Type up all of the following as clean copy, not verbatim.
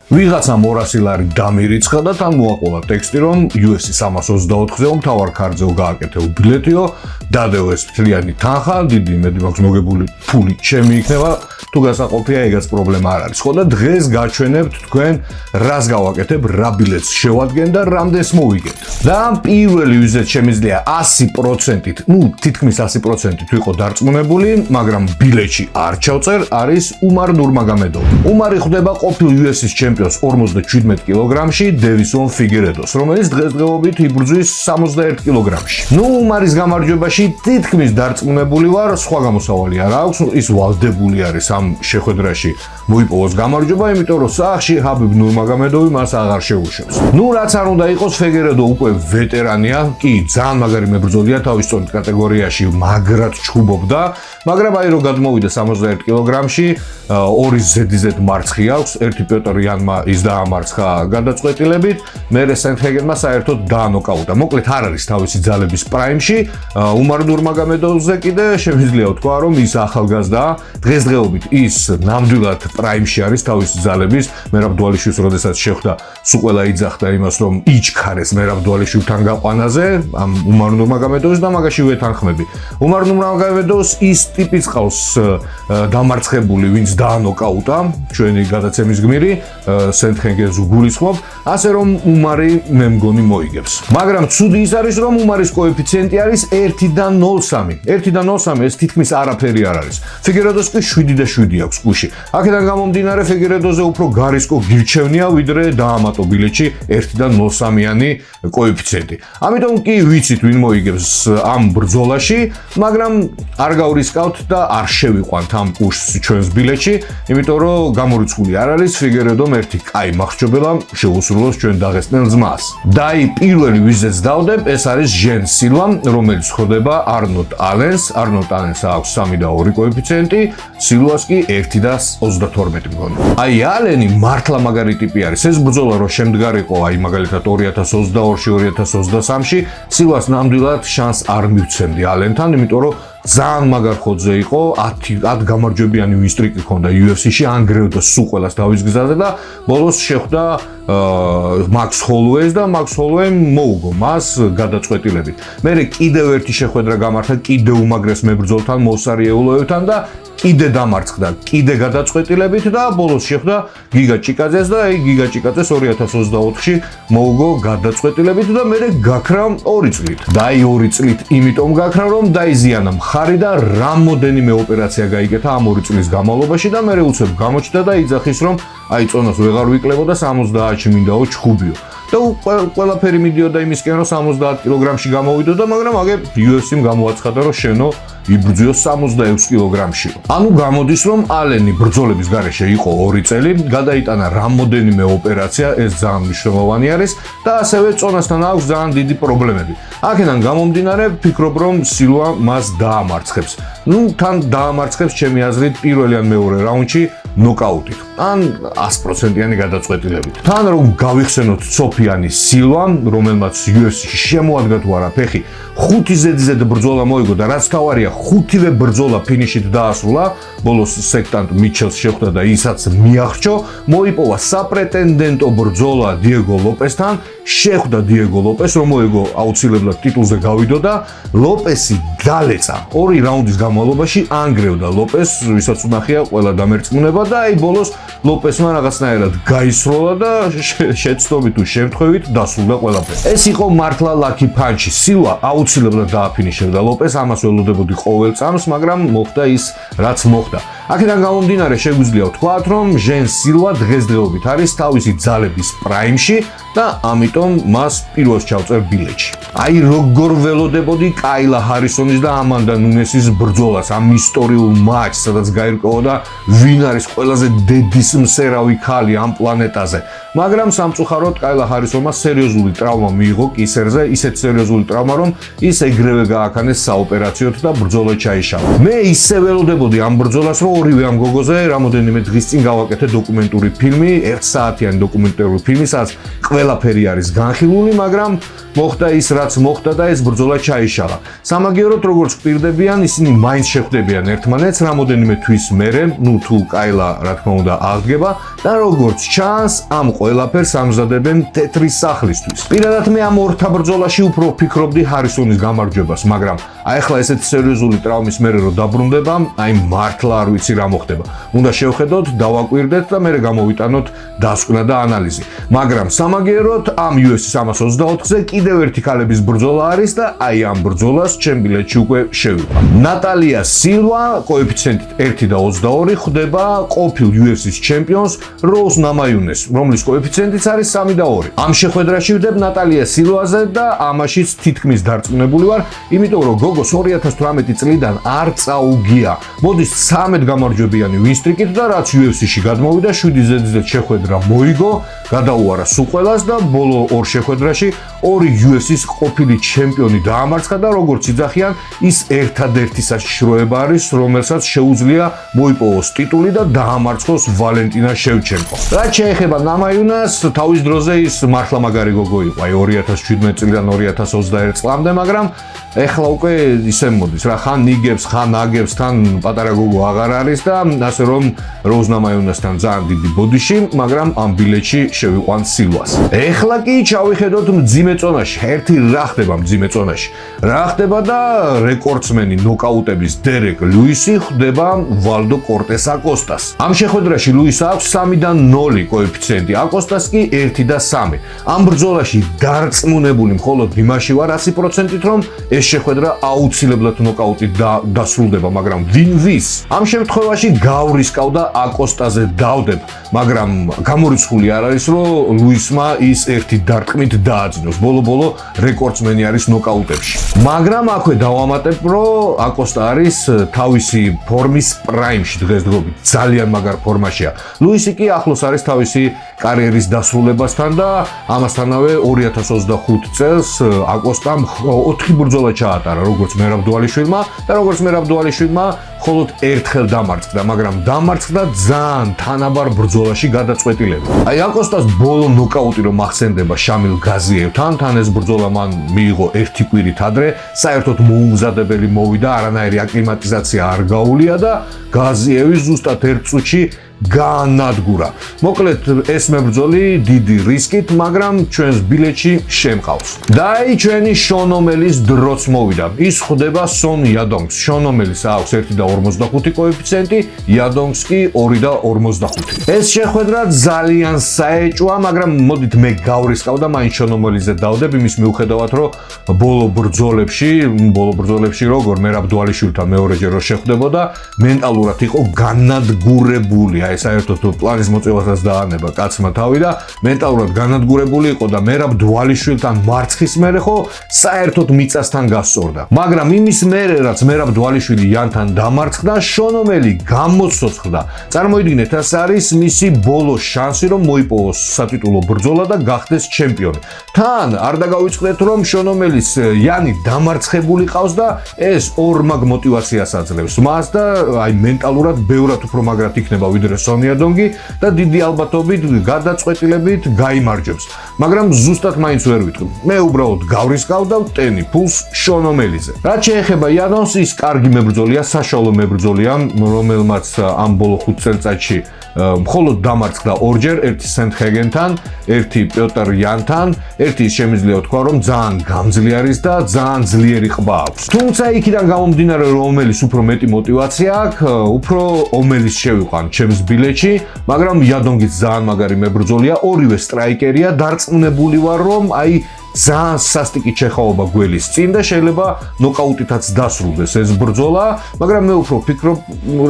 ვიღაცა 200 ლარი დამირიცხა და თან მოაყოლა ტექსტი, რომ UFC 324-ზე მთავარ ქარდზე გააკეთეო ბილეთიო, დადეო ეს მთლიანი თანხა, დიდი იმედი მაქვს მოგებული ფული ჩემი იქნება, თუ გასაყოფია ეგაც პრობლემა არ არის. ხო და დღეს გაჩვენებთ თქვენ რას გავაკეთებ, რა ბილეთს შევადგენ და რამდენს მოვიგებთ. და პირველი ვიზეთ შემიძლია 100%-ით, თითქმის 100%-ით ვიყო დარწმუნებული, მაგრამ ბილეთში არ ჩავწერ, არის უმარ ნურმაგომედოვი. უმარი ხვდება ყოფილ UFC-ის ჩემპიონს 57 კილოგრამში, დევისონ ფიგერედოს, რომელიც დღესდღეობით იბრძვის 61 კილოგრამში. უმარის გამარჯვებაში თითქმის დარწმუნებული ვარ, სხვა გამოსავალი არ აქვს, ის ვალდებული არის ამ შეხვედრაში მოიპოვოს გამარჯვება, იმიტომ რომ სახში ჰაბიბ ნურმაგომედოვი მას აღარ შეუშვებს. რაც არ უნდა იყოს, ფიგერედო უკვე ვეტერანია, კი, ძალიან მაგარი მებრძოლია თავის წონით კატეგორიაში, მაგრად ჩუბობდა, მაგრამ აი რომ გადმოვიდა 61 კილოგრამში, ორი ზედიზედ მარცხი აქვს, ერთი პიოტერ იანმა ის დაამარცხა გადაწყვეტილებით, მერე სენთჰეგენმა საერთოდ დაანოკაუტა. მოკლედ არ არის თავისი ძალების პრაიმში, უმარ ნურმაგომედოვზე კიდე შემიძლია ვთქვა, რომ ის ახალგაზრდაა, დღესდღეობით ის ნამდვილად პრაიმში არის თავისი ძალების. მერაბ დვალიშვილს როდესაც შეხვდა, სულ ყველა იძახდა იმას, რომ იჩქარეს მერაბ დვალიშვილთან გაყვანაზე, ამ უმარ ნურმაგომედოვის და მაგაში ვეთანხმები. უმარ ნურმაგომედოვს ის ტიპიც ყავს დამარცხებული, ვინც დაანოკაუტა, ჩვენი გადაცემის გმირი, სენთჰეგენს გულისხმობ, ასე რომ უმარი მე მგონი მოიგებს. მაგრამ ცუდი ის არის, რომ უმარის კოეფიციენტი არის 1/03. 1/03 ეს თითქმის არაფერი არ არის. ფიგერედოს კი 7/7 აქვს კუში. აქედან გამომდინარე ფიგერედოზე უფრო გარისკო გირჩევნია, ვიდრე დაამატო ბილეთში 1/03-იანი კოეფიციენტი. ამიტომ კი ვიცით ვინ მოიგებს ამ ბრძოლაში, მაგრამ არ გავრისკავთ და არ შევიყვანთ ამ კუშს ჩვენს ბილეთში, იმიტომ რომ გამორიცხული არ არის ფიგერედომ ერთი კაი მახრჩობელა შეუსრულოს ჩვენ დაღესტნელ ძმას. და პირველი ვიზეც დავდებ, ეს არის ჟენ სილვა, რომელიც ხვდება არნოლდ ალენს. არნოლდ ალენს აქვს 3/2 კოეფიციენტი, სილვას კი 1/32 მგონი. ალენი მართლა მაგარი ტიპი არის. ეს ბრძოლა რომ შემდგარიყო, მაგალითად 2022-ში, 2023-ში, სილვას ნამდვილად შანსს არ მივცემდი ალენთან, იმიტომ რომ ძალიან მაგარ ხოძე იყო, 10 გამარჯვებიანი ვინსტრიკი ჰქონდა UFC-ში, ანგრევდა სულ ყველას თავის გზაზე და ბოლოს შეხვდა მაქს ჰოლუეის და მაქს ჰოლუეიმ მოუგო მას გადაწყვეტილებით. მერე კიდევ ერთი შეხვედრა გამართა კიდევ უმაგრეს მებრძოლთან, მოსარიეულოებთან და კიდე დამარცხდა, კიდე გადაწყვეტილებით და ბოლოს შეხვდა გიგა ჭიკაძეს და გიგა ჭიკაძეს 2024-ში მოუგო გადაწყვეტილებით და მერე გაქრა 2 წლით. და 2 წლით იმიტომ გაქრა, რომ დაიზიანა მხარი და რამოდენიმე ოპერაცია გაიგეთა ამ 2 წლის განმავლობაში და მერე უცებ გამოჩნდა და იძახის, რომ წონას ვეღარ ვიკლებო და 70-ში მინდაო ჩხუბიო. და ყველაფერი მიდიოდა იმისკენ, რომ 70 კილოგრამში გამოვიდო და მაგრამ აგე UFC-მ გამოაცხადა, რომ შენო იბრძვიო 66 კილოგრამში. ანუ გამოდის, რომ ალენი ბრძოლების გარეშე იყო 2 წელი, გადაიტანა რამოდენიმე ოპერაცია, ეს ძალიან მნიშვნელოვანი არის და ასევე წონასთან აქვს ძალიან დიდი პრობლემები. აქედან გამომდინარე, ვფიქრობ, რომ სილვა მას დაამარცხებს. თან დაამარცხებს ჩემი აზრით პირველი ან მეორე რაუნდში ნოკაუტით. ან 100%-იანი გადაწყვეტილებით. თან რომ გავიხსენოთ სოფიანი სილვა, რომელმაც UFC-ში შემოადგა თუ არა ფეხი, 5 ზედიზედ ბრძოლა მოიგო და რაც თავარია, 5-ვე ბრძოლა ფინიშით დაასრულა, ბოლოს სექტანტ მიჩელს შეხვდა და ისაც მიახრჩო, მოიპოვა საპრეტენდენტო ბრძოლა დიეგო ლოპესთან, შეხვდა დიეგო ლოპეს, რომ მოიგო აუცილებლად ტიტულზე გავიდო და ლოპესი დალეცა 2 რაუნდის განმავლობაში, ანგრევდა ლოპეს, ვისაც უნახია ყველა დამერწმუნება და ბოლოს ლოპესმა რაღაცნაირად გაისროლა და შეცდომით თუ შემთხვევით დასრულდა ყველაფერი. ეს იყო მართლა ლაკი პანჩი. სილვა აუცილებლად დააფინიშებდა ლოპეს, ამას ველოდებოდი ყოველ წამს, მაგრამ მოხდა ის, რაც მოხდა. აქედან გამომდინარე შეგვიძლია ვთქვათ, რომ ჟენ სილვა დღესდღეობით არის თავისი ძალების პრაიმში და ამიტომ მას პირველს ჩავწერ ბილეთში. როგორ ველოდებოდი კაილა ჰარისონის და ამანდა ნუნესის ბრძოლას, ამ ისტორიულ მატჩს, სადაც გაირკვეოდა ვინ არის ყველაზე დედის მსერავი ქალი ამ პლანეტაზე. მაგრამ სამწუხაროდ კაილა ჰარისონმა სერიოზული ტრავმა მიიღო კისერზე, ისეთ სერიოზული ტრავმა, რომ ის ეგრევე გააქანეს საოპერაციოდ და ბრძოლა ჩაიშალა. მე ისე ველოდებოდი ამ ბრძოლას, რომ ორივე ამ გოგოზე რამოდენიმე დღის წინ გავაკეთე დოკუმენტური ფილმი, 1 საათიანი დოკუმენტური ფილმი, სადაც ყველაფერი არის განხილული, მაგრამ მოხდა ის, რაც რაც მოხდა და ეს ბრძოლა ჩაიშალა. სამაგიეროდ როგორც გვპირდებიან, ისინი მაინც შეხვდებიან ერთმანეთს რამოდენიმე თვის მერე, თუ კაილა რა თქმა უნდა აღდგება და როგორც ჩანს, ამ ყველაფერს ამზადებენ თეთრი სახლისთვის. პირადად მე ამ ორთა ბრძოლაში უფრო ვფიქრობდი ჰარისონის გამარჯვებას, მაგრამ ახლა ესეთი სერიოზული ტრავმის მერე რო დაბრუნდება, მართლა არ ვიცი რა მოხდება. უნდა შევხედოთ, დავაკვირდეთ და მერე გამოვიტანოთ დასკვნა და ანალიზი. მაგრამ სამაგიეროდ ამ UFC 324-ზე კიდევ ერთი ქალების ბრძოლა არის და ამ ბრძოლას ჩემ ბილეთში უკვე შევიყვა. ნატალია სილვა კოეფიციენტით 1.22 ხვდება ყოფილ UFC-ს ჩემპიონს როუზ ნამაიუნეს, რომლის კოეფიციენტიც არის 3.2. ამ შეხვედრაში ვდებ ნატალია სილვაზე და ამაშიც თითქმის დარწმუნებული ვარ, იმიტომ რომ გოგოს 2018 წლიდან არ წაუგია. მოდის 13 გამარჯვებიანი ვინსტრიკით და რაც UFC-ში გადმოვიდა 7 ზედიზედ შეხვედრა მოიგო, გადაუარა სულ ყველას და ბოლო ორ შეხვედრაში ორი UFC-ს ყოფილი ჩემპიონი დაამარცხა და როგორც იძახიან, ის ერთადერთი საშიშროება არის, რომელსაც შეუძლია მოიპოვოს ტიტული და დაამარცხოს ვალენტინა შევჩენკო. რაც შეეხება ნამაიუნას, თავის დროზე ის მართლა მაგარი გოგო იყო, 2017 წლიდან 2021 წლამდე, მაგრამ ეხლა უკვე ისე მოდის რა, ხან ნიგებს, ხან აგებს, თან პატარა გოგო აღარ არის და ასე რომ როუზ ნამაიუნასთან ძალიან დიდი ბოდიში, მაგრამ ამ ბილეთში შევიყვან სილვას. ეხლა კი ჩავიხედოთ მძიმე წონაში. ერთი რა ხდება მძიმე წონაში? რა ხდება და რეკორდსმენი ნოკაუტების დერეკ ლუისი ხვდება ვალდო კორტეს აკოსტას. ამ შეხვედრაში ლუის აქვს 3.0 კოეფიციენტი, აკოსტას კი 1.3. ამ ბრძოლაში დარწმუნებული მხოლოდ იმაში ვარ 100%-ით, რომ ეს შეხვედრა აუცილებლად ნოკაუტით დასრულდება, მაგრამ ვინ ვის? ამ შემთხვევაში გავრისკავ და აკოსტაზე დავდებ, მაგრამ გამორიცხული არ არის, რომ ლუისმა ის ერთი დარტყმით დააძინოს. ბოლო-ბოლო რეკორდსმენი არის ნოკაუტებში. მაგრამ აქვე დავამატებ, რომ აკოსტა არის თავისი ფორმის პრაიმში დღესდღეობით. ძალიან მაგარ ფორმაშია. ლუისი კი ახლოს არის თავისი კარიერის დასრულებასთან და ამასთანავე 2025 წელს აკოსტამ 4 ბრძოლა ჩაატარა, როგორც მერაბ დუალიშვილმა და როგორც მერაბ დუალიშვილმა მხოლოდ ერთხელ დამარცხდა, მაგრამ დამარცხდა ძალიან თანაბარ ბრძოლაში გადაწყვეტილებით. აკოსტას ბოლო ნოკაუტი რომ ახსენდება შამილ გაზიევთან, თან ეს ბრძოლა მან მიიღო ერთი კვირით ადრე, საერთოდ მოუმზადებელი მოვიდა, არანაირი აკლიმატიზაცია არ გაუვლია და გაზიევი ზუსტად ერთ წუთში განადგურა. მოკლედ ეს მებრძოლი დიდი რისკით, მაგრამ ჩვენს ბილეთში შემყავს. და ჩვენი შონომელის დროც მოვიდა. ის ხვდება სონ იადონგს. შონომელის აქვს 1.45 კოეფიციენტი, იადონგს კი 2.45. ეს შეხვედრა ძალიან საეჭვია, მაგრამ მოდით მე გავრისკავ და მაინც შონომელიზე დავდებ, იმის მიუხედავად, რომ ბოლო ბრძოლებში როგორ მერაბ დუალიშვილთან მეორეჯერ რო შეხვდებოდა, მენტალურად იყო განადგურებული. აი საერთოდ პლანის მოწევასაც დაანება კაცმა თავი და მენტალურად განადგურებული იყო და მერაბ დუალიშვილთან მარცხის მერე ხო საერთოდ მიწასთან გასწორდა. მაგრამ იმის მერე რაც მერაბ დუალიშვილი იანთან დამარცხდა, შონომელი გამოცოცხლდა. წარმოიდგინეთ, ეს არის მისი ბოლო შანსი, რომ მოიპოვოს სატიტულო ბრძოლა და გახდეს ჩემპიონი. თან არ დაგავიწყდეთ, რომ შონომელის იანი დამარცხებული ყავს და ეს ორ მაგ მოტივაციას აძლევს მას და აი მენტალურად ბევრად უფრო მაგრად იქნება ვიდრე სონ იადონგი და დიდი ალბათობით გადაწყვეტილებით გაიმარჯვებს. მაგრამ ზუსტად მაინც ვერ ვიტყვი. მე უბრალოდ გავრისკავ და ვტენი ფულს შონომელიზე. რაც შეეხება იადონს, ის კარგი მებრძოლია, საშუალო მებრძოლია, რომელმაც ამ ბოლო 5 წელიწადში მხოლოდ დამარცხდა ორჯერ, ერთი სენტჰეგენთან, ერთი პიოტერ იანთან, ერთი შემიძლია ვთქვა, რომ ძალიან გამძლე არის და ძალიან ძლიერი ყბა აქვს. თუმცა იქიდან გამომდინარე, რომ ომელის უფრო მეტი მოტივაცია აქვს, უფრო ომელის შევიყვან ჩემს ბილეთში, მაგრამ იადონგიც ძალიან მაგარი მებრძოლია, ორივე სტრაიკერია, დარწმუნებული ვარ, რომ აი ძალიან სასტიკით შეხაობა გველის წინ და შეიძლება ნოკაუტითაც დასრულდეს ეს ბრძოლა, მაგრამ მე უფრო ვფიქრობ,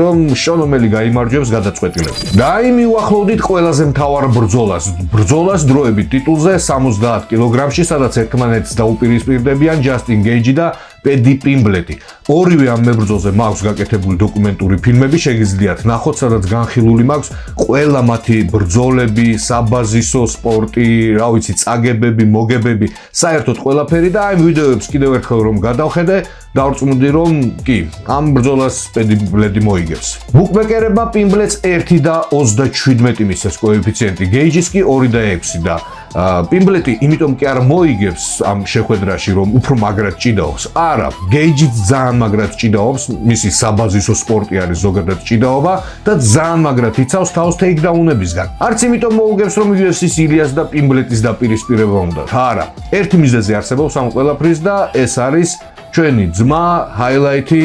რომ შონომელი გაიმარჯვებს გადაწყვეტილებით. და აი მივახლოვდით ყველაზე მთავარ ბრძოლას დროებით ტიტულზე 70 კილოგრამში, სადაც ერთმანეთს დაუპირისპირდებიან ჯასტინ გეიჯი და პედი პიმბლეტი. ორივე ამ მებრძოლზე მაქვს გაკეთებული დოკუმენტური ფილმები, შეგიძლიათ ნახოთ, სადაც განხილული მაქვს ყველა მათი ბრძოლები, საბაზისო სპორტი, რა ვიცი, წაგებები, მოგებები, საერთოდ ყველაფერი და აი ვიდეოებს კიდევ ერთხელ რომ გადავხედე, დავწმუნდი რომ კი, ამ ბრძოლას პედი პიმბლეტი მოიგებს. ბუკმეკერებმა პიმბლეტს 1.27 მისცეს კოეფიციენტი, გეიჯის კი 2.6 და პიმბლეტი იმიტომ კი არ მოიგებს ამ შეხვედრაში, რომ უფრო მაგრად ჭიდაობს. არა, გეიჯიც ძალიან მაგრად ჭიდაობს, მისი საბაზისო სპორტი არის ზოგადად ჭიდაობა და ძალიან მაგრად იცავს თავს ტეიქდაუნებისგან. არც იმიტომ მოუგებს, რომ UFC-ს ილიას და პიმბლეტის დაპირისპირება უნდა. არა, ერთი მიზეზი არსებობს ამ ყველაფრის და ეს არის ჩვენი ძმა ჰაილაითი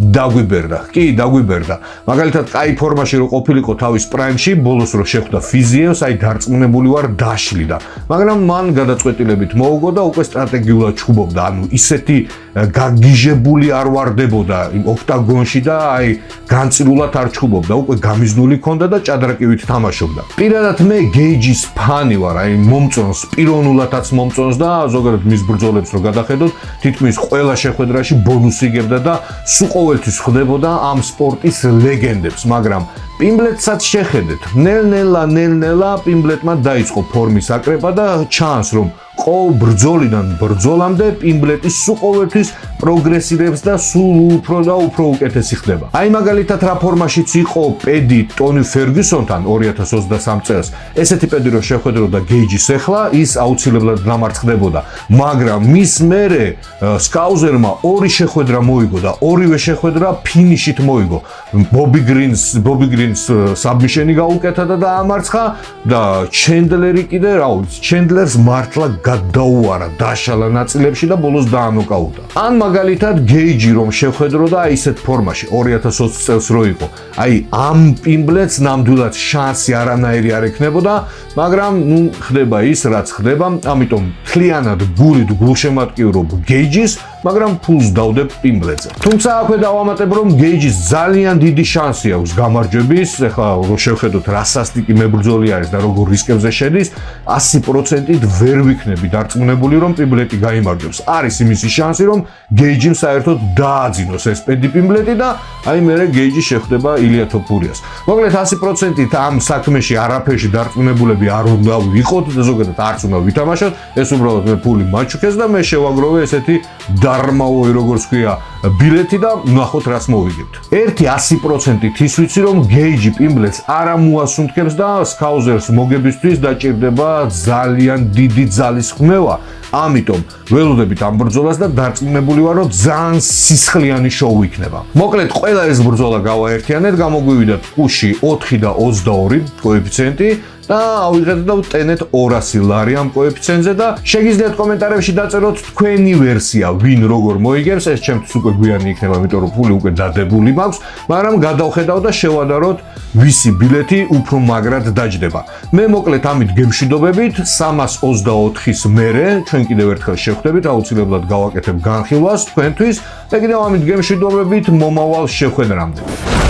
დაგვიბერდა. კი, დაგვიბერდა. მაგალითად, კაი ფორმაში რო ყოფილიყო თავის პრაიმში, ბოლოს რო შეხვდა ფიზიევს, აი დარწმუნებული ვარ დაშლიდა. მაგრამ მან გადაწყვეტილებით მოუგო და უკვე სტრატეგიულად ჩხუბობდა. ანუ ისეთი გაგიჟებული არ ვარდებოდა იმ ოქტაგონში და აი განწილულად არ ჩხუბობდა. უკვე გამიზნული ქონდა და ჭადრაკივით თამაშობდა. პირადად მე გეიჯის ფანი ვარ, აი მომწონს, პიროვნულადაც მომწონს და ზოგადად მის ბრძოლებს რო გადახედოთ, თითქმის ყველა შეხვედრაში ბონუსი იგებდა და სულ ყოველთვის ხდებოდა ამ სპორტის ლეგენდებს, მაგრამ პიმბლეტსაც შეხედეთ. ნელ-ნელა პიმბლეტმა დაიწყო ფორმის აკრეპა და ჩანს, რომ ყოველ ბრძოლიდან ბრძოლამდე პიმბლეტი სულ ყოველთვის პროგრესირებს და სულ უფრო და უფრო უკეთესი ხდება. აი მაგალითად რა ფორმაშიც იყო პედი ტონი ფერგუსონთან 2023 წელს. ესეთი პედი რო შეხვედროდა გეიჯის ახლა, ის აუცილებლად დამარცხდებოდა. მაგრამ მის მერე სკაუზერმა ორი შეხვედრა მოიგო და ორივე შეხვედრა ფინიშით მოიგო. ბობი გრინს საბმიშენი გაუკეთა და დაამარცხა და ჩენდლერი კიდე რა ვიცი, ჩენდლერს მართლა გადაუარა დაშალა ნაწილებში და ბოლოს დაანოკაუტა. ან მაგალითად გეიჯი რომ შეხვედროდა აი ისეთ ფორმაში 2020 წელს რო იყო. აი ამ პიმბლეტს ნამდვილად შანსი არანაირი არ ექნებოდა, მაგრამ ნუ ხდება ის რაც ხდება, ამიტომ მთლიანად გულით გულშემატკივრობ გეიჯის, მაგრამ ფულს დავდებ პიმბლეტზე. თუმცა აქვე დავამატებ რომ გეიჯის ძალიან დიდი შანსი აქვს გამარჯვების, ეხლა რო შევხედოთ რა სასტიკი მებრძოლი არის და როგორ რისკებზე შედის, 100%-ით ვერ ვიქნები დარწმუნებული რომ პიმბლეტი გაიმარჯვებს. არის იმისი შანსი რომ გეიჯიმ საერთოდ დააძინოს ეს პედი პიმბლეტი და აი მერე გეიჯი შეხვდება ილია თოფურიას. მოკლედ 100%-ით ამ საქმეში არაფერში დარწმუნებულები არ უნდა ვიყოთ და ზოგადად არც უნდა ვითამაშოთ. ეს უბრალოდ მე ფული მაჩუქეს და მე შევაგროვე ესეთი დარმაოი როგორც ქვია ბილეთი და ნახოთ რას მოვიგებთ. ერთი 100%-ით ის ვიცი რომ გეიჯი პიმბლეტს არ ამოასუნთქებს და სკაუზერს მოგებისთვის დაჭირდება ძალიან დიდი ძალის ხმევა. ამიტომ ველოდებით ამ ბრძოლას და დარწმუნებული ვარ რომ ძალიან სისხლიანი შოუ იქნება. მოკლედ ყველა ეს ბრძოლა გავაერთიანეთ, გამოგვივიდათ კუში 4 და 22 კოეფიციენტი და ავიღეთ და ვტენეთ 200 ლარი ამ კოეფიციენტზე და შეგიძლიათ კომენტარებში დაწეროთ თქვენი ვერსია, ვინ როგორ მოიგებს, ეს ჩემთვის უკვე გვიანი იქნება, იმიტომ რომ ფული უკვე დადებული მაქვს, მაგრამ გადავხედავ და შევადაროთ ვისი ბილეთი უფრო მაგრად დაჯდება. მე მოკლედ ამით გემშვიდობებით 324-ის მერე ჩვენ კიდევ ერთხელ შევხვდებით, აუცილებლად გავაკეთებ განხილვას თქვენთვის და კიდევ ამით გემშვიდობებით მომავალ შეხვედრამდე.